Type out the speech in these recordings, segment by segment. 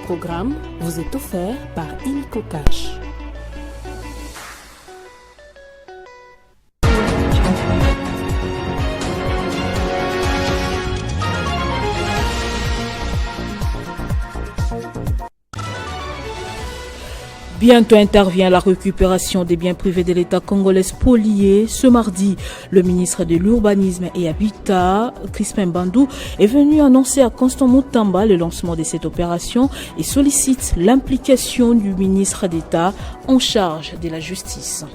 programme vous est offert par Illico Cash. Bientôt intervient la récupération des biens privés de l'État congolais spoliés. Ce mardi, le ministre de l'Urbanisme et Habitat, Crispin Mbandou, est venu annoncer à Constant Mutamba le lancement de cette opération et sollicite l'implication du ministre d'État en charge de la justice.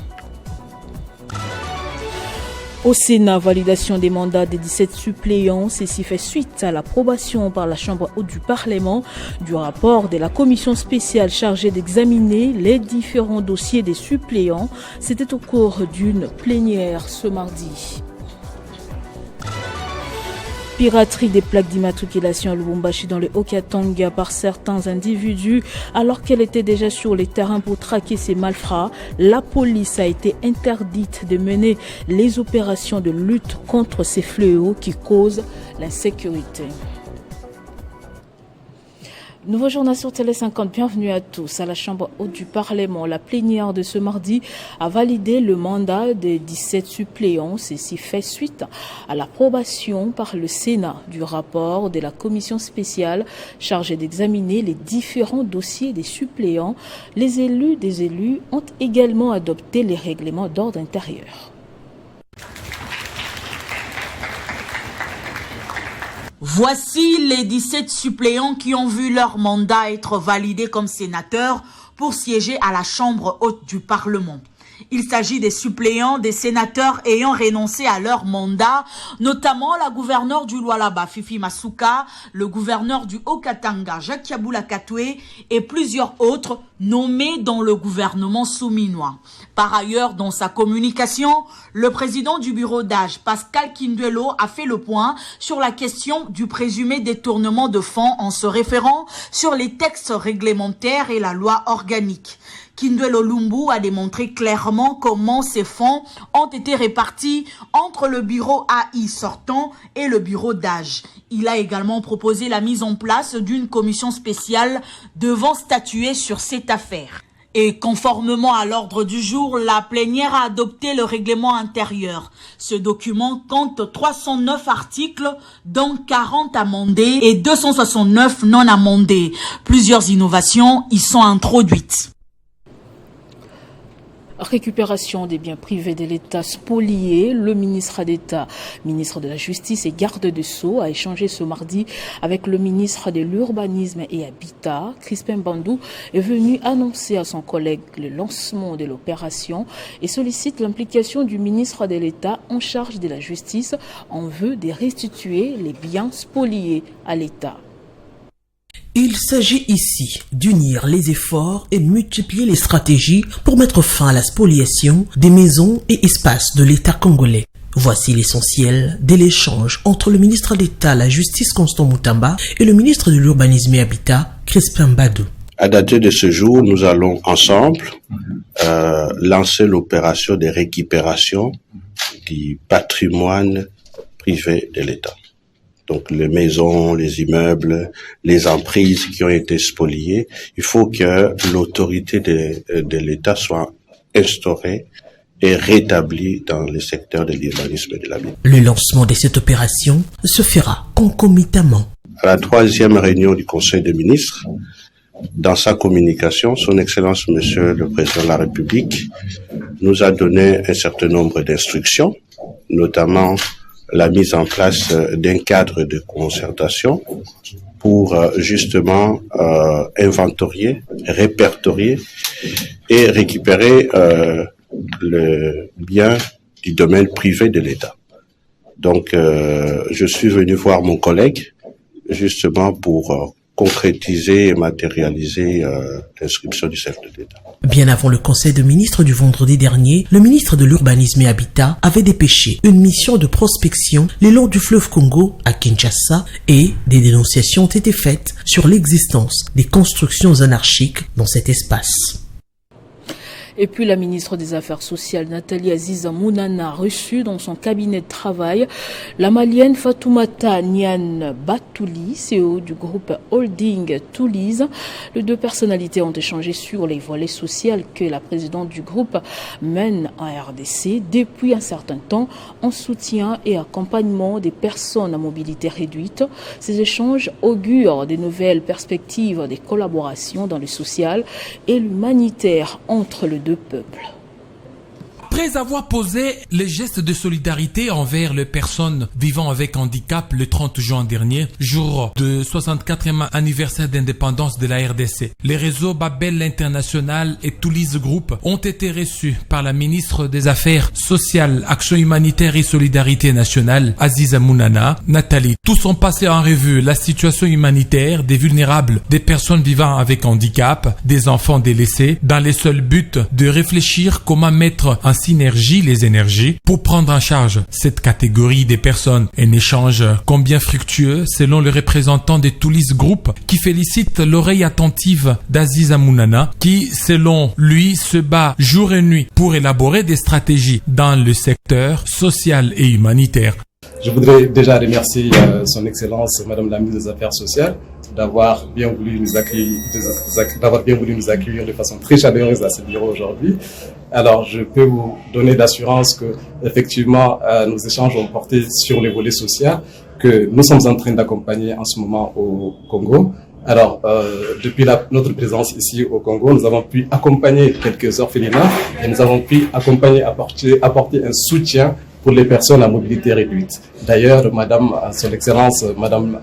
Au Sénat, validation des mandats des 17 suppléants. Ceci fait suite à l'approbation par la Chambre haute du Parlement du rapport de la commission spéciale chargée d'examiner les différents dossiers des suppléants. C'était au cours d'une plénière ce mardi. Piraterie des plaques d'immatriculation à Lubumbashi dans le Haut-Katanga par certains individus alors qu'elle était déjà sur les terrains pour traquer ces malfrats. La police a été interdite de mener les opérations de lutte contre ces fléaux qui causent l'insécurité. Nouveau journal sur Télé 50, bienvenue à tous. À la Chambre haute du Parlement, la plénière de ce mardi a validé le mandat des 17 suppléants. Ceci fait suite à l'approbation par le Sénat du rapport de la commission spéciale chargée d'examiner les différents dossiers des suppléants. Les élus des élus ont également adopté les règlements d'ordre intérieur. Voici les 17 suppléants qui ont vu leur mandat être validé comme sénateurs pour siéger à la Chambre haute du Parlement. Il s'agit des suppléants des sénateurs ayant renoncé à leur mandat, notamment la gouverneure du Lualaba, Fifi Masuka, le gouverneur du Haut-Katanga, Jacques Yaboula Katoué et plusieurs autres nommés dans le gouvernement souminois. Par ailleurs, dans sa communication, le président du bureau d'âge, Pascal Kinduelo, a fait le point sur la question du présumé détournement de fonds en se référant sur les textes réglementaires et la loi organique. Kinduelo Lumbu a démontré clairement comment ces fonds ont été répartis entre le bureau AI sortant et le bureau d'âge. Il a également proposé la mise en place d'une commission spéciale devant statuer sur cette affaire. Et conformément à l'ordre du jour, la plénière a adopté le règlement intérieur. Ce document compte 309 articles, dont 40 amendés et 269 non amendés. Plusieurs innovations y sont introduites. Récupération des biens privés de l'État spoliés. Le ministre d'État, ministre de la Justice et garde des Sceaux a échangé ce mardi avec le ministre de l'Urbanisme et Habitat. Crispin Mbandou est venu annoncer à son collègue le lancement de l'opération et sollicite l'implication du ministre de l'État en charge de la justice en vue de restituer les biens spoliés à l'État. Il s'agit ici d'unir les efforts et multiplier les stratégies pour mettre fin à la spoliation des maisons et espaces de l'État congolais. Voici l'essentiel de l'échange entre le ministre d'État à la Justice Constant Mutamba et le ministre de l'Urbanisme et Habitat Crispin Mbandou. À dater de ce jour, nous allons ensemble lancer l'opération de récupération du patrimoine privé de l'État. Donc les maisons, les immeubles, les emprises qui ont été spoliées, il faut que l'autorité de l'État soit instaurée et rétablie dans le secteur de l'urbanisme et de l'habitat. Le lancement de cette opération se fera concomitamment. À la 3e réunion du Conseil des ministres, dans sa communication, Son Excellence Monsieur le Président de la République nous a donné un certain nombre d'instructions, notamment la mise en place d'un cadre de concertation pour justement inventorier, répertorier et récupérer le bien du domaine privé de l'État. Donc, je suis venu voir mon collègue justement pour concrétiser et matérialiser l'inscription du chef de l'État. Bien avant le Conseil de ministres du vendredi dernier, le ministre de l'Urbanisme et Habitat avait dépêché une mission de prospection le long du fleuve Congo à Kinshasa et des dénonciations ont été faites sur l'existence des constructions anarchiques dans cet espace. Et puis la ministre des Affaires sociales, Nathalie Aziza Mounana, reçue dans son cabinet de travail la malienne Fatoumata Niane Batouli, CEO du groupe Holding Toulouse. Les deux personnalités ont échangé sur les volets sociaux que la présidente du groupe mène en RDC depuis un certain temps en soutien et accompagnement des personnes à mobilité réduite. Ces échanges augurent de nouvelles perspectives de collaboration dans le social et l'humanitaire entre les deux peuples. Après avoir posé les gestes de solidarité envers les personnes vivant avec handicap le 30 juin dernier, jour de 64e anniversaire d'indépendance de la RDC, les réseaux Babel International et Toulouse Group ont été reçus par la ministre des Affaires sociales, Action humanitaire et solidarité nationale, Aziza Mounana, Nathalie. Tous ont passé en revue la situation humanitaire des vulnérables, des personnes vivant avec handicap, des enfants délaissés, dans le seul but de réfléchir comment mettre en synergie les énergies pour prendre en charge cette catégorie des personnes. Un échange combien fructueux selon le représentant de Toulouse Group qui félicite l'oreille attentive d'Aziza Mounana qui, selon lui, se bat jour et nuit pour élaborer des stratégies dans le secteur social et humanitaire. Je voudrais déjà remercier son Excellence, Madame la Ministre des Affaires sociales, d'avoir bien voulu nous accueillir de façon très chaleureuse à ce bureau aujourd'hui. Alors, je peux vous donner d'assurance que, effectivement, nos échanges ont porté sur les volets sociaux que nous sommes en train d'accompagner en ce moment au Congo. Alors, depuis notre présence ici au Congo, nous avons pu accompagner quelques orphelinats et nous avons pu apporter un soutien pour les personnes à mobilité réduite. D'ailleurs, son Excellence, Madame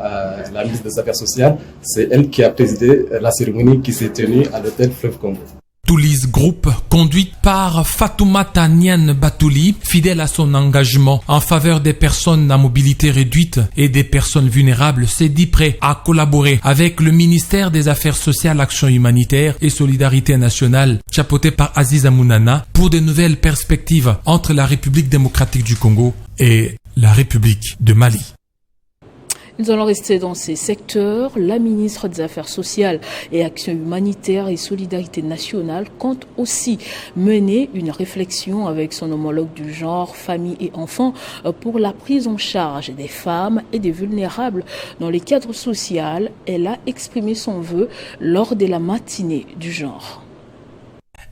la Ministre des Affaires sociales, c'est elle qui a présidé la cérémonie qui s'est tenue à l'hôtel Fleuve Congo. Toulouse Group, conduite par Fatoumata Niane Batouli, fidèle à son engagement en faveur des personnes à mobilité réduite et des personnes vulnérables, s'est dit prêt à collaborer avec le ministère des Affaires sociales, Action humanitaire et solidarité nationale, chapeauté par Aziza Mounana, pour de nouvelles perspectives entre la République démocratique du Congo et la République de Mali. Nous allons rester dans ces secteurs. La ministre des Affaires sociales et Action humanitaire et solidarité nationale compte aussi mener une réflexion avec son homologue du genre, famille et enfants pour la prise en charge des femmes et des vulnérables dans les cadres sociaux. Elle a exprimé son vœu lors de la matinée du genre.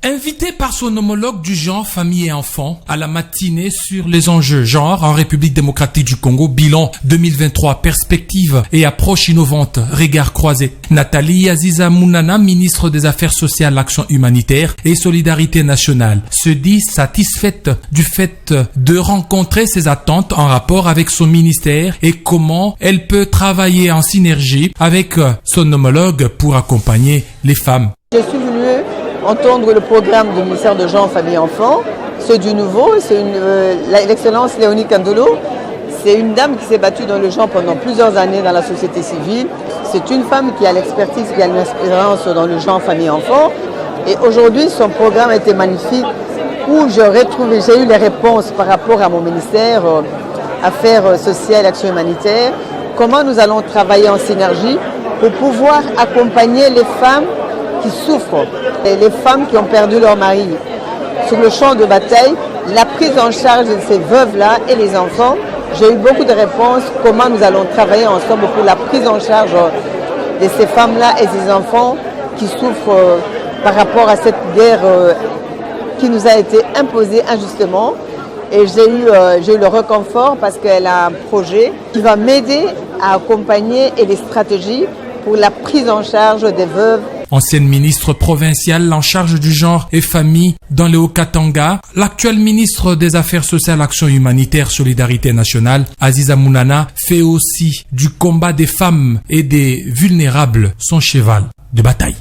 Invité par son homologue du genre famille et enfants à la matinée sur les enjeux genre en République démocratique du Congo, bilan 2023, perspectives et approches innovantes, regards croisés. Nathalie Aziza Mounana, ministre des Affaires sociales, Action humanitaire et solidarité nationale, se dit satisfaite du fait de rencontrer ses attentes en rapport avec son ministère et comment elle peut travailler en synergie avec son homologue pour accompagner les femmes. Je suis venue entendre le programme du ministère de Genre, Famille et Enfants. C'est du nouveau, c'est l'excellence Léonie Kandolo. C'est une dame qui s'est battue dans le genre pendant plusieurs années dans la société civile. C'est une femme qui a l'expertise, qui a l'expérience dans le genre, famille et enfants. Et aujourd'hui, son programme était magnifique où j'ai eu les réponses par rapport à mon ministère, Affaires sociales, Action humanitaire. Comment nous allons travailler en synergie pour pouvoir accompagner les femmes qui souffrent, et les femmes qui ont perdu leur mari sur le champ de bataille, la prise en charge de ces veuves-là et les enfants. J'ai eu beaucoup de réponses, comment nous allons travailler ensemble pour la prise en charge de ces femmes-là et ces enfants qui souffrent par rapport à cette guerre qui nous a été imposée injustement. Et j'ai eu le réconfort parce qu'elle a un projet qui va m'aider à accompagner et les stratégies pour la prise en charge des veuves. Ancienne ministre provinciale en charge du genre et famille dans le Haut-Katanga, l'actuelle ministre des Affaires sociales, Action humanitaire, solidarité nationale, Aziza Mounana, fait aussi du combat des femmes et des vulnérables son cheval de bataille.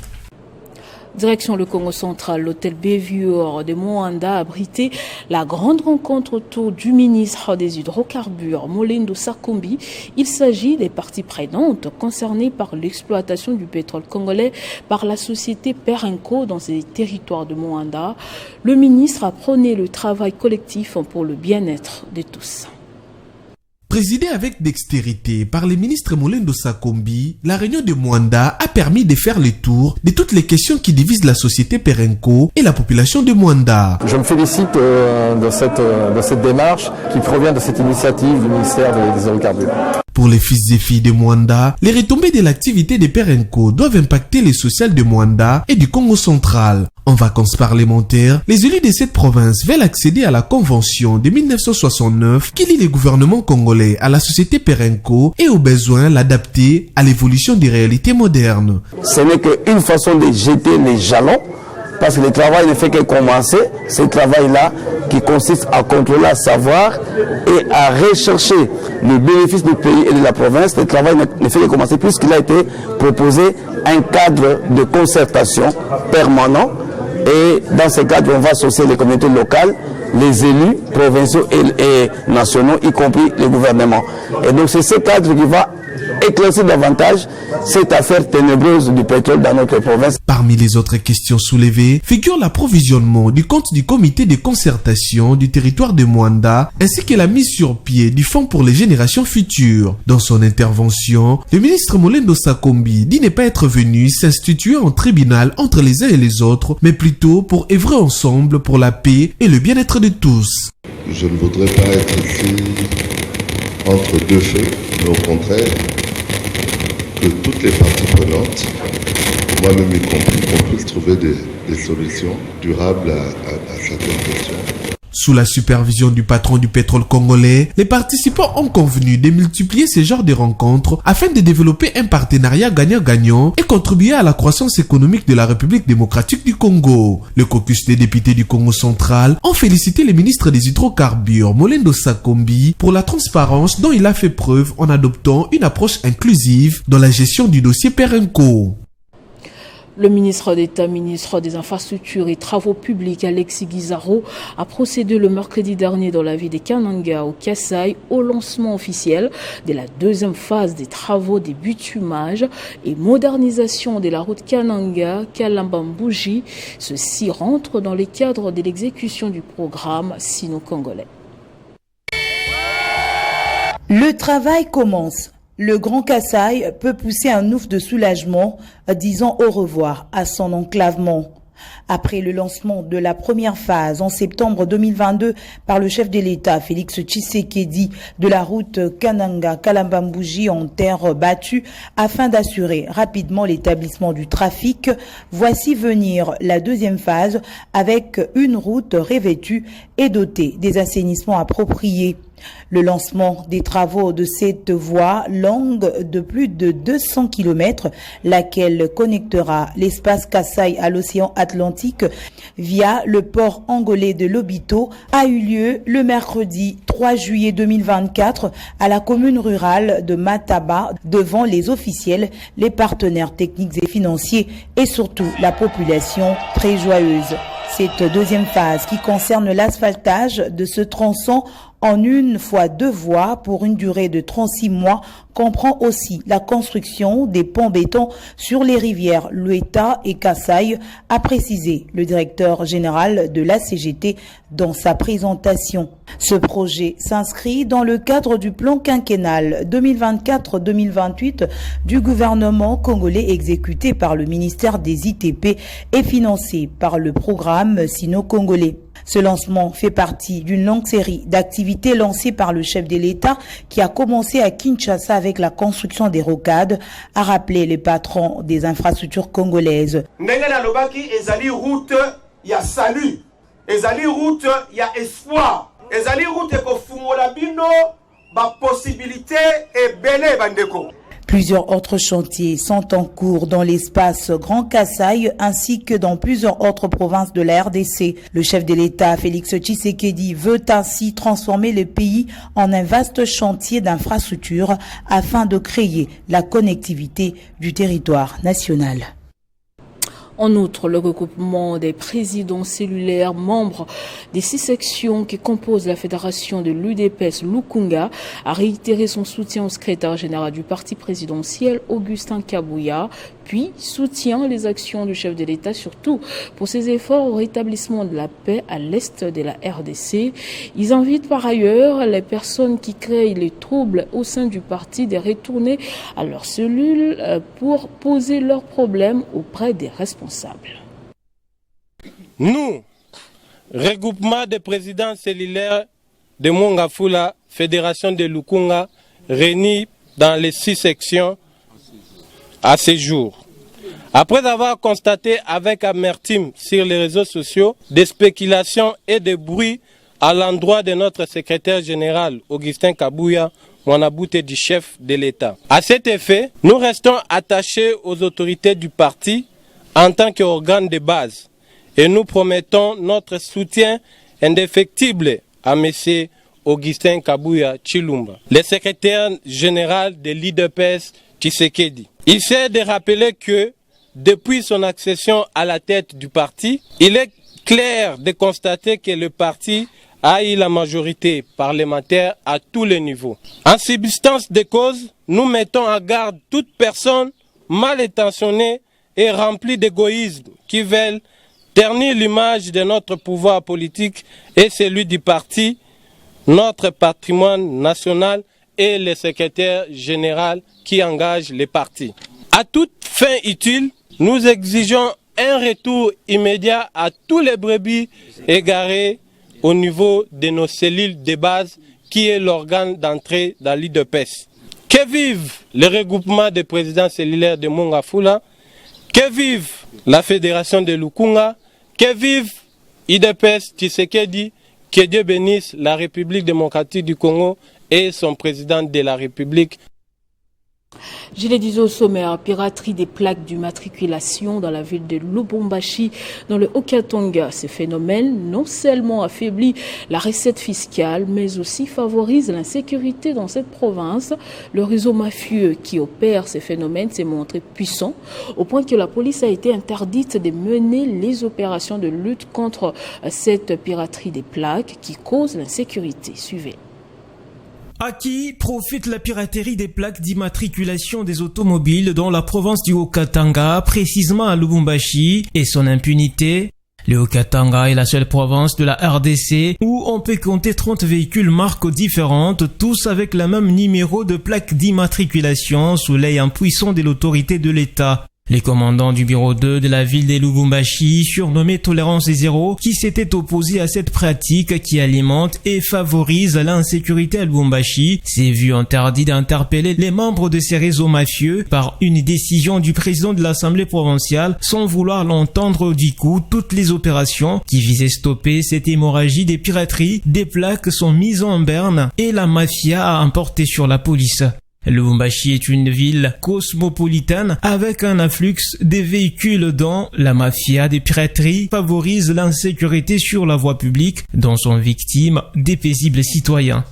Direction le Congo central, l'hôtel Bévior de Moanda a abrité la grande rencontre autour du ministre des Hydrocarbures, Molindo Sakombi. Il s'agit des parties prenantes concernées par l'exploitation du pétrole congolais par la société Perenco dans ces territoires de Moanda. Le ministre a prôné le travail collectif pour le bien-être de tous. Présidée avec dextérité par le ministre Molendo Sakombi, la réunion de Mwanda a permis de faire le tour de toutes les questions qui divisent la société Perenco et la population de Mwanda. Je me félicite de cette démarche qui provient de cette initiative du ministère des hydrocarbures. Pour les fils et filles de Mwanda, les retombées de l'activité de Perenco doivent impacter les social de Mwanda et du Congo central. En vacances parlementaires, les élus de cette province veulent accéder à la convention de 1969 qui lie le gouvernement congolais à la société Perenco et au besoin l'adapter à l'évolution des réalités modernes. Ce n'est qu'une façon de jeter les jalons, parce que le travail ne fait que commencer. Ce travail-là qui consiste à contrôler, à savoir et à rechercher les bénéfices du pays et de la province. Le travail ne fait que commencer puisqu'il a été proposé un cadre de concertation permanent. Et dans ce cadre, on va associer les communautés locales, les élus provinciaux et nationaux, y compris le gouvernement. Et donc c'est ce cadre qui va éclaircir davantage cette affaire ténébreuse du pétrole dans notre province. Parmi les autres questions soulevées figure l'approvisionnement du compte du comité de concertation du territoire de Mwanda ainsi que la mise sur pied du fonds pour les générations futures. Dans son intervention, le ministre Molendo Sakombi dit ne pas être venu s'instituer en tribunal entre les uns et les autres, mais plutôt pour œuvrer ensemble pour la paix et le bien-être de tous. Je ne voudrais pas être ici entre deux feux, mais au contraire, que toutes les parties prenantes, moi-même y compris, qu'on puisse trouver des solutions durables à certaines questions. Sous la supervision du patron du pétrole congolais, les participants ont convenu de multiplier ce genre de rencontres afin de développer un partenariat gagnant-gagnant et contribuer à la croissance économique de la République démocratique du Congo. Le caucus des députés du Congo central ont félicité le ministre des hydrocarbures, Molendo Sakombi, pour la transparence dont il a fait preuve en adoptant une approche inclusive dans la gestion du dossier Perenco. Le ministre d'État, ministre des Infrastructures et Travaux publics, Alexis Guizarro, a procédé le mercredi dernier dans la ville de Kananga, au Kasaï, au lancement officiel de la deuxième phase des travaux de bitumage et modernisation de la route Kananga-Kalambambouji. Ceci rentre dans le cadre de l'exécution du programme sino-congolais. Le travail commence. Le Grand Kasaï peut pousser un ouf de soulagement, disant au revoir à son enclavement. Après le lancement de la première phase en septembre 2022 par le chef de l'État Félix Tshisekedi de la route Kananga-Kalambambouji en terre battue afin d'assurer rapidement l'établissement du trafic, voici venir la deuxième phase avec une route revêtue et dotée des assainissements appropriés. Le lancement des travaux de cette voie longue de plus de 200 km, laquelle connectera l'espace Kasaï à l'océan Atlantique via le port angolais de Lobito, a eu lieu le mercredi 3 juillet 2024 à la commune rurale de Mataba devant les officiels, les partenaires techniques et financiers et surtout la population très joyeuse. Cette deuxième phase qui concerne l'asphaltage de ce tronçon en une fois deux voies pour une durée de 36 mois comprend aussi la construction des ponts béton sur les rivières Lueta et Kasaï, a précisé le directeur général de la CGT dans sa présentation. Ce projet s'inscrit dans le cadre du plan quinquennal 2024-2028 du gouvernement congolais exécuté par le ministère des ITP et financé par le programme sino-congolais. Ce lancement fait partie d'une longue série d'activités lancées par le chef de l'État qui a commencé à Kinshasa avec la construction des rocades, a rappelé le patron des infrastructures congolaises. Ezali route, il y a salut. Ezali route, il y a espoir. Ezali route ko fungola bino ba possibilité et belé bandeko. Plusieurs autres chantiers sont en cours dans l'espace Grand Kasaï ainsi que dans plusieurs autres provinces de la RDC. Le chef de l'État, Félix Tshisekedi, veut ainsi transformer le pays en un vaste chantier d'infrastructures afin de créer la connectivité du territoire national. En outre, le regroupement des présidents cellulaires membres des 6 sections qui composent la fédération de l'UDPS Lukunga a réitéré son soutien au secrétaire général du parti présidentiel, Augustin Kabouya, appuie, soutient les actions du chef de l'État, surtout pour ses efforts au rétablissement de la paix à l'est de la RDC. Ils invitent par ailleurs les personnes qui créent les troubles au sein du parti de retourner à leurs cellules pour poser leurs problèmes auprès des responsables. Nous, regroupement des présidents cellulaires de Mongafula, Fédération de Lukunga, réunis dans les 6 sections à ce jour. Après avoir constaté avec amertume sur les réseaux sociaux des spéculations et des bruits à l'endroit de notre secrétaire général Augustin Kabouya, Mwanabute du chef de l'État. À cet effet, nous restons attachés aux autorités du parti en tant qu'organe de base et nous promettons notre soutien indéfectible à M. Augustin Kabouya Chilumba, le secrétaire général de l'IDPS Tshisekedi. Il s'est de rappeler que depuis son accession à la tête du parti, il est clair de constater que le parti a eu la majorité parlementaire à tous les niveaux. En substance des causes, nous mettons en garde toute personne mal intentionnée et remplie d'égoïsme qui veulent ternir l'image de notre pouvoir politique et celui du parti, notre patrimoine national et le secrétaire général qui engage les partis. À toute fin utile, nous exigeons un retour immédiat à tous les brebis égarés au niveau de nos cellules de base qui est l'organe d'entrée dans l'IDPS. Que vive le regroupement des présidents cellulaires de Mongafula, que vive la Fédération de Lukunga, que vive IDPS Tshisekedi, que Dieu bénisse la République démocratique du Congo et son président de la République. Je l'ai dit au sommaire, piraterie des plaques d'immatriculation dans la ville de Lubumbashi, dans le Haut-Katanga. Ce phénomène non seulement affaiblit la recette fiscale, mais aussi favorise l'insécurité dans cette province. Le réseau mafieux qui opère ces phénomènes s'est montré puissant, au point que la police a été interdite de mener les opérations de lutte contre cette piraterie des plaques qui cause l'insécurité. Suivez. À qui profite la piraterie des plaques d'immatriculation des automobiles dans la province du Haut-Katanga, précisément à Lubumbashi, et son impunité? Le Haut-Katanga est la seule province de la RDC où on peut compter 30 véhicules marques différentes, tous avec le même numéro de plaque d'immatriculation sous l'œil impuissant de l'autorité de l'État. Les commandants du bureau 2 de la ville de Lubumbashi, surnommé Tolérance Zéro, qui s'étaient opposés à cette pratique qui alimente et favorise l'insécurité à Lubumbashi, s'est vu interdit d'interpeller les membres de ces réseaux mafieux par une décision du président de l'Assemblée provinciale sans vouloir l'entendre. Du coup, toutes les opérations qui visaient stopper cette hémorragie des pirateries des plaques sont mises en berne et la mafia a emporté sur la police. Lubumbashi est une ville cosmopolitaine avec un afflux des véhicules dont la mafia des pirateries favorise l'insécurité sur la voie publique dont sont victimes des paisibles citoyens.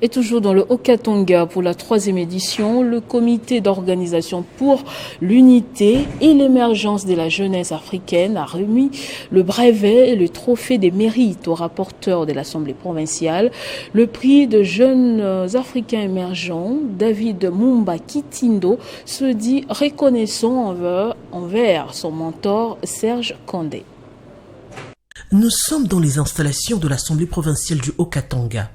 Et toujours dans le Haut-Katanga, pour la 3e édition, le comité d'organisation pour l'unité et l'émergence de la jeunesse africaine a remis le brevet et le trophée des mérites au rapporteur de l'Assemblée provinciale. Le prix de jeunes africains émergents, David Mumba Kitindo, se dit reconnaissant envers son mentor Serge Kandé. Nous sommes dans les installations de l'Assemblée provinciale du Haut-Katanga.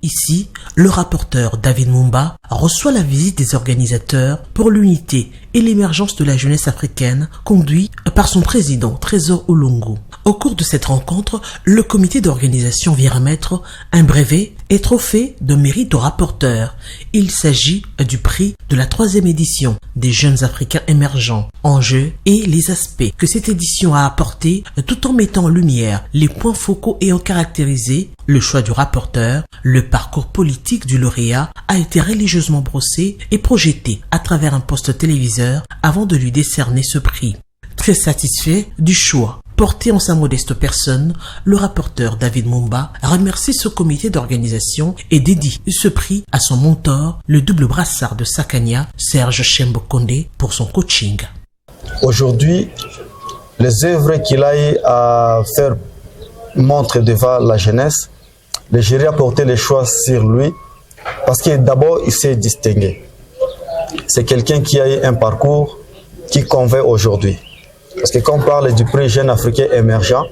Ici, le rapporteur David Mumba reçoit la visite des organisateurs pour l'unité et l'émergence de la jeunesse africaine, conduit par son président Trésor Olongo. Au cours de cette rencontre, le comité d'organisation vient remettre un brevet et trophée de mérite au rapporteur. Il s'agit du prix de la 3e édition des jeunes africains émergents, enjeux et les aspects que cette édition a apportés tout en mettant en lumière les points focaux ayant caractérisé le choix du rapporteur. Le parcours politique du lauréat a été religieusement brossé et projeté à travers un poste téléviseur avant de lui décerner ce prix. Très satisfait du choix porté en sa modeste personne, le rapporteur David Mumba remercie ce comité d'organisation et dédie ce prix à son mentor, le double brassard de Sakania, Serge Shembo Kondé, pour son coaching. Aujourd'hui, les œuvres qu'il a eu à faire montrent devant la jeunesse. Le jury a porté le choix sur lui parce que d'abord il s'est distingué. c'est quelqu'un qui a eu un parcours qui convainc aujourd'hui. Parce que quand on parle du prix Jeune Africain émergent,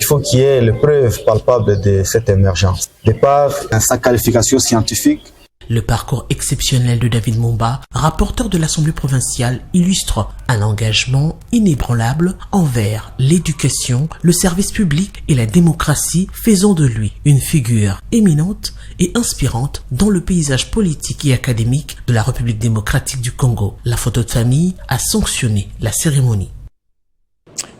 il faut qu'il y ait les preuves palpables de cette émergence. De par sa qualification scientifique. Le parcours exceptionnel de David Mumba, rapporteur de l'Assemblée provinciale, illustre un engagement inébranlable envers l'éducation, le service public et la démocratie, faisant de lui une figure éminente et inspirante dans le paysage politique et académique de la République démocratique du Congo. La photo de famille a sanctionné la cérémonie.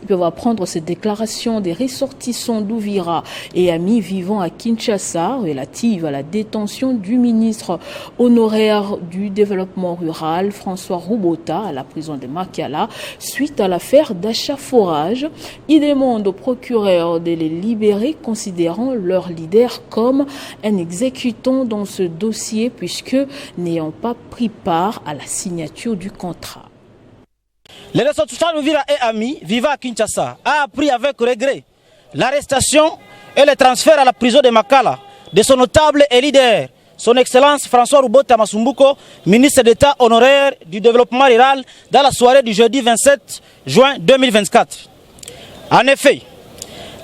Et puis on va prendre cette déclaration des ressortissants d'Uvira et amis vivant à Kinshasa relative à la détention du ministre honoraire du développement rural François Roubota à la prison de Makala suite à l'affaire d'achat forage. Il demande au procureur de les libérer, considérant leur leader comme un exécutant dans ce dossier puisque n'ayant pas pris part à la signature du contrat. Les ressortissants d'Uvira et amis vivant à Kinshasa a appris avec regret l'arrestation et le transfert à la prison de Makala de son notable et leader, son Excellence François Roubota Masumbuko, ministre d'État honoraire du développement rural, dans la soirée du jeudi 27 juin 2024. En effet,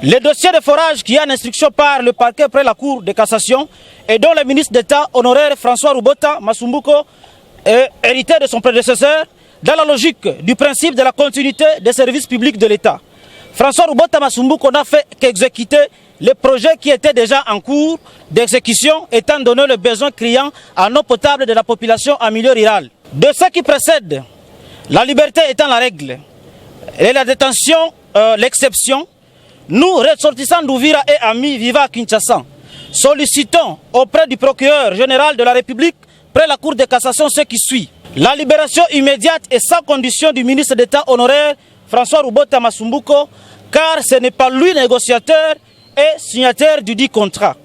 le dossier de forage qui est en instruction par le parquet près la Cour de cassation et dont le ministre d'État honoraire François Roubota Masumbuko est hérité de son prédécesseur, dans la logique du principe de la continuité des services publics de l'État. François Roubota Masumbuko n'a fait qu'exécuter les projets qui étaient déjà en cours d'exécution, étant donné le besoin criant en eau potable de la population en milieu rural. De ce qui précède, la liberté étant la règle et la détention l'exception, nous, ressortissants d'Uvira et amis vivant à Kinshasa, sollicitons auprès du procureur général de la République, près la Cour de cassation, ce qui suit. La libération immédiate et sans condition du ministre d'État honoraire François Roubota Masumbuko, car ce n'est pas lui négociateur et signataire du dit contrat,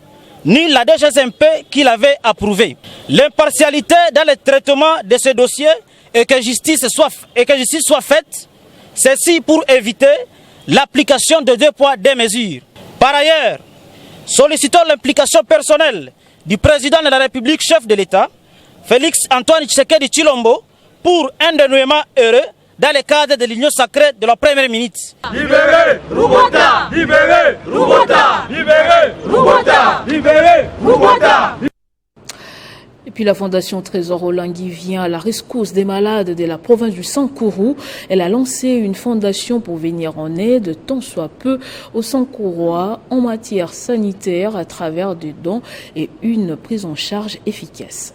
ni la DGSMP qui l'avait approuvé. L'impartialité dans le traitement de ce dossier et que justice soit faite, ceci pour éviter l'application de 2 poids 2 mesures. Par ailleurs, sollicitons l'implication personnelle du président de la République, chef de l'État, Félix Antoine Tshisekedi Tshilombo, pour un dénouement heureux dans le cadre de l'union sacrée de la première minute. Libérez Roubota! Libérez Roubota! Libérez Roubota! Libérez Roubota! Et puis la Fondation Trésor Olangi vient à la rescousse des malades de la province du Sankourou. Elle a lancé une fondation pour venir en aide, tant soit peu, aux Sankourois en matière sanitaire à travers des dons et une prise en charge efficace.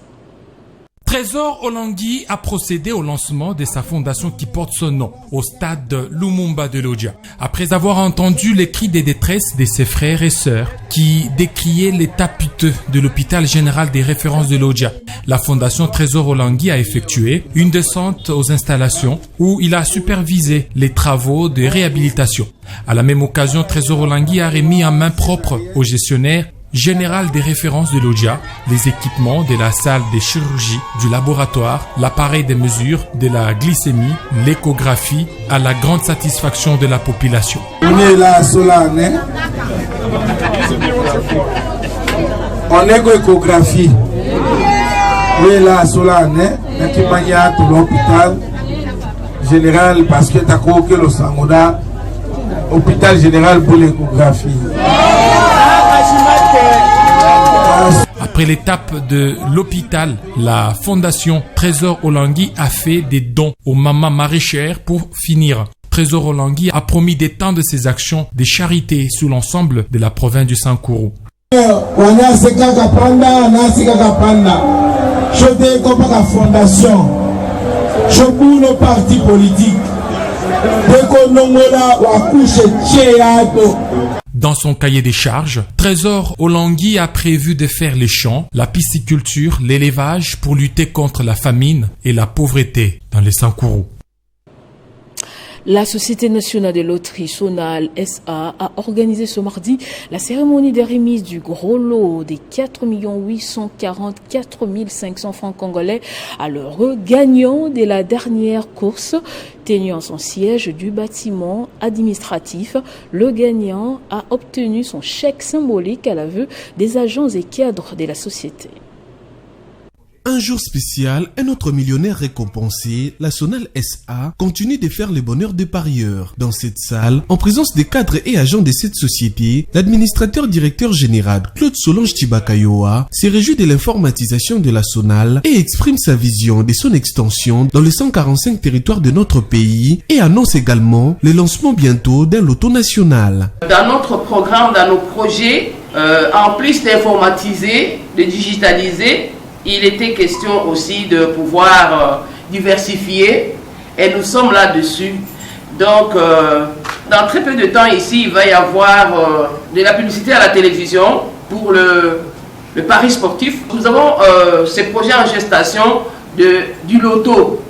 Trésor Olangi a procédé au lancement de sa fondation qui porte son nom au stade de Lumumba de Lodja. Après avoir entendu les cris de détresse de ses frères et sœurs qui décriaient l'état piteux de l'hôpital général des références de Lodja, la fondation Trésor Olangi a effectué une descente aux installations où il a supervisé les travaux de réhabilitation. À la même occasion, Trésor Olangi a remis en main propre au gestionnaire général des références de Lodja, les équipements de la salle de chirurgie, du laboratoire, l'appareil de mesure de la glycémie, l'échographie, à la grande satisfaction de la population. On est là, Solane. On est échographie. On est là, Solane. Qui m'a tout l'hôpital général parce que tu as croqué le Sangoda, hôpital général pour l'échographie. Après l'étape de l'hôpital, la fondation Trésor Olangi a fait des dons aux mamans maraîchères pour finir. Trésor Olangi a promis d'étendre ses actions de charité sous l'ensemble de la province du Sankourou. Dans son cahier des charges, Trésor Olangi a prévu de faire les champs, la pisciculture, l'élevage pour lutter contre la famine et la pauvreté dans les Sankourou. La Société nationale de loterie Sonal SA a organisé ce mardi la cérémonie de remise du gros lot des 4 844 500 francs congolais à l'heureux gagnant de la dernière course. Tenant son siège du bâtiment administratif, le gagnant a obtenu son chèque symbolique à l'aveu des agents et cadres de la société. Un jour spécial, un autre millionnaire récompensé, la Sonal SA, continue de faire le bonheur des parieurs. Dans cette salle, en présence des cadres et agents de cette société, l'administrateur directeur général Claude Solange Tibakayoa se réjouit de l'informatisation de la Sonal et exprime sa vision de son extension dans les 145 territoires de notre pays et annonce également le lancement bientôt d'un loto national. Dans notre programme, dans nos projets, en plus d'informatiser, de digitaliser, il était question aussi de pouvoir diversifier et nous sommes là-dessus. Donc, dans très peu de temps ici, il va y avoir de la publicité à la télévision pour le pari sportif. Nous avons ces projets en gestation du loto.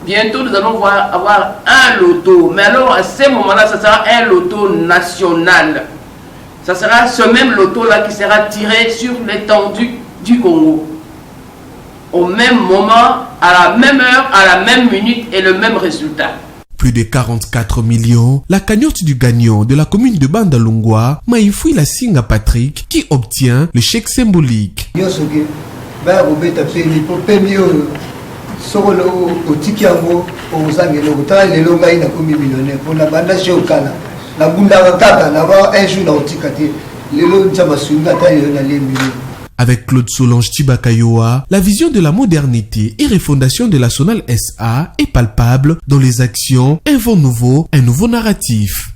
Bientôt, nous allons avoir un loto. Mais alors, à ce moment-là, ça sera un loto national. Ça sera ce même loto-là qui sera tiré sur l'étendue du Congo. Au même moment, à la même heure, à la même minute et le même résultat. Plus de 44 millions, la cagnotte du gagnant de la commune de Bandalungwa, Maïfoui la Singa Patrick, qui obtient le chèque symbolique. Avec Claude Solange Tibakayoa, la vision de la modernité et refondation de la Sonal SA est palpable dans les actions, un vent nouveau, un nouveau narratif.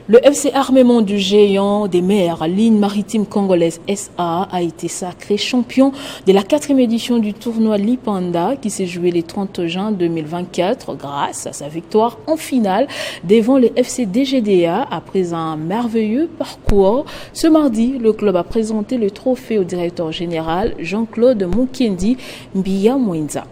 Le FC Armement du Géant des mers, ligne maritime congolaise SA, a été sacré champion de la 4e édition du tournoi Lipanda qui s'est joué le 30 juin 2024 grâce à sa victoire en finale devant le FC DGDA après un merveilleux parcours. Ce mardi, le club a présenté le trophée au directeur général Jean-Claude Mukendi Mbiya Mwenza.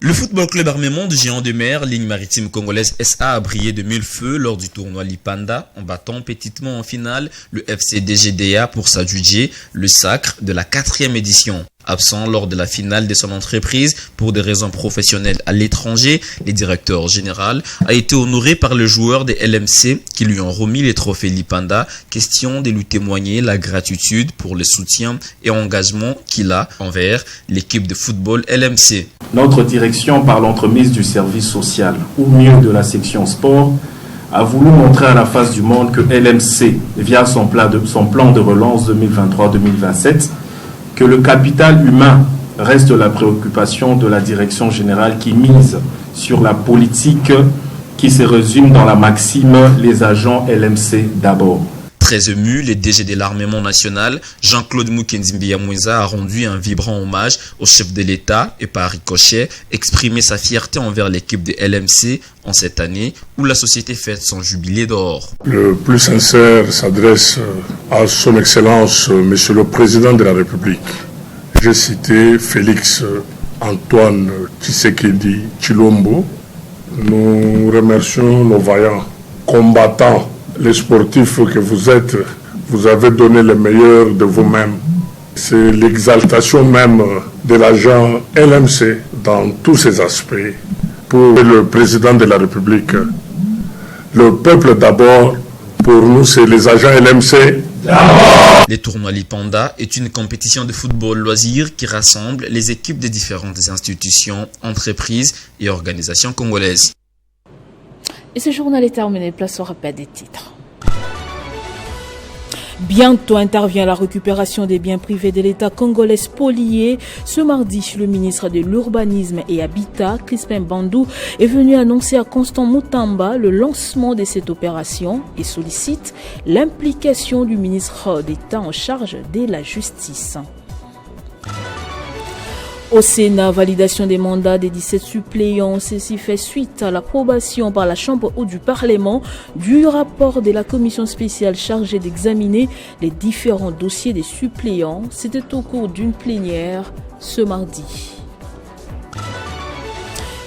Le Football Club Armement du Géant de mer, ligne maritime congolaise SA, a brillé de mille feux lors du tournoi Lipanda en battant petitement en finale le FC DGDA pour s'adjuger le sacre de la 4e édition. Absent lors de la finale de son entreprise pour des raisons professionnelles à l'étranger, le directeur général a été honoré par les joueurs des LMC qui lui ont remis les trophées Lipanda, question de lui témoigner la gratitude pour le soutien et engagement qu'il a envers l'équipe de football LMC. Notre direction, par l'entremise du service social, ou mieux de la section sport, a voulu montrer à la face du monde que LMC, via son plan de relance 2023-2027, que le capital humain reste la préoccupation de la direction générale qui mise sur la politique qui se résume dans la maxime « les agents LMC d'abord ». Très ému, le DG de l'armement national, Jean-Claude Mukendi Mbiya Mwenza, a rendu un vibrant hommage au chef de l'État et par ricochet exprimé sa fierté envers l'équipe de LMC en cette année où la société fête son jubilé d'or. Le plus sincère s'adresse à son Excellence, Monsieur le Président de la République. J'ai cité Félix Antoine Tshisekedi Tshilombo. Nous remercions nos vaillants combattants, les sportifs que vous êtes. Vous avez donné le meilleur de vous-même. C'est l'exaltation même de l'agent LMC dans tous ses aspects. Pour le président de la République, le peuple d'abord, pour nous c'est les agents LMC. Le tournoi Lipanda est une compétition de football loisir qui rassemble les équipes des différentes institutions, entreprises et organisations congolaises. Et ce journal est terminé, place au rappel des titres. Bientôt intervient la récupération des biens privés de l'État congolais spoliés. Ce mardi, le ministre de l'Urbanisme et Habitat, Crispin Bandou, est venu annoncer à Constant Mutamba le lancement de cette opération et sollicite l'implication du ministre d'État en charge de la justice. Au Sénat, validation des mandats des 17 suppléants. Ceci fait suite à l'approbation par la Chambre haute du Parlement du rapport de la commission spéciale chargée d'examiner les différents dossiers des suppléants. C'était au cours d'une plénière ce mardi.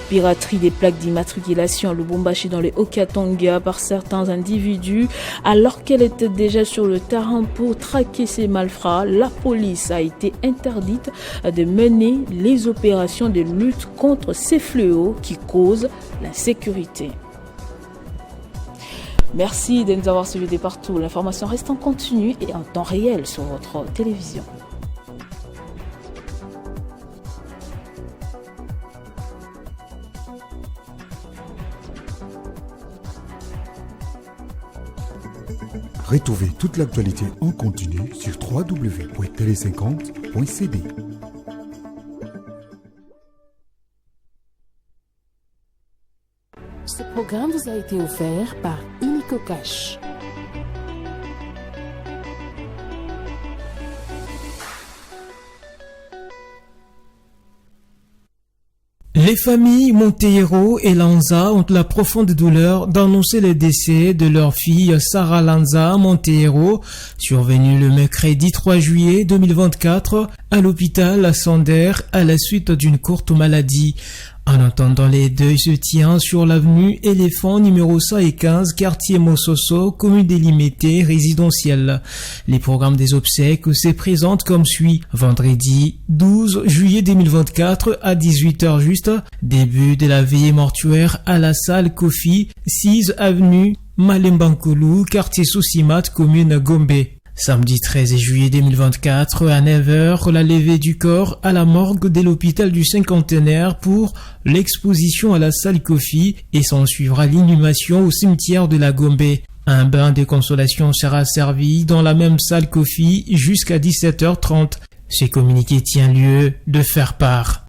Piraterie des plaques d'immatriculation à Lubumbashi dans les Haut-Katanga par certains individus. Alors qu'elle était déjà sur le terrain pour traquer ces malfrats, la police a été interdite de mener les opérations de lutte contre ces fléaux qui causent l'insécurité. Merci de nous avoir suivis de partout. L'information reste en continu et en temps réel sur votre télévision. Retrouvez toute l'actualité en continu sur www.tele50.cd. Ce programme vous a été offert par Inico Cash. Les familles Monteiro et Lanza ont la profonde douleur d'annoncer le décès de leur fille Sarah Lanza Monteiro, survenue le mercredi 3 juillet 2024 à l'hôpital Sander à la suite d'une courte maladie. En attendant, les deuils se tient sur l'avenue Éléphant numéro 115, quartier Mososo, commune délimitée résidentielle. Les programmes des obsèques se présentent comme suit. Vendredi 12 juillet 2024 à 18h juste, début de la veillée mortuaire à la salle Kofi, 6 avenue Malembankulu, quartier Soussimat, commune Gombe. Samedi 13 juillet 2024 à 9h, la levée du corps à la morgue de l'hôpital du Cinquantenaire pour l'exposition à la salle Kofi et s'en suivra l'inhumation au cimetière de la Gombe. Un bain de consolation sera servi dans la même salle Kofi jusqu'à 17h30. Ce communiqué tient lieu de faire part.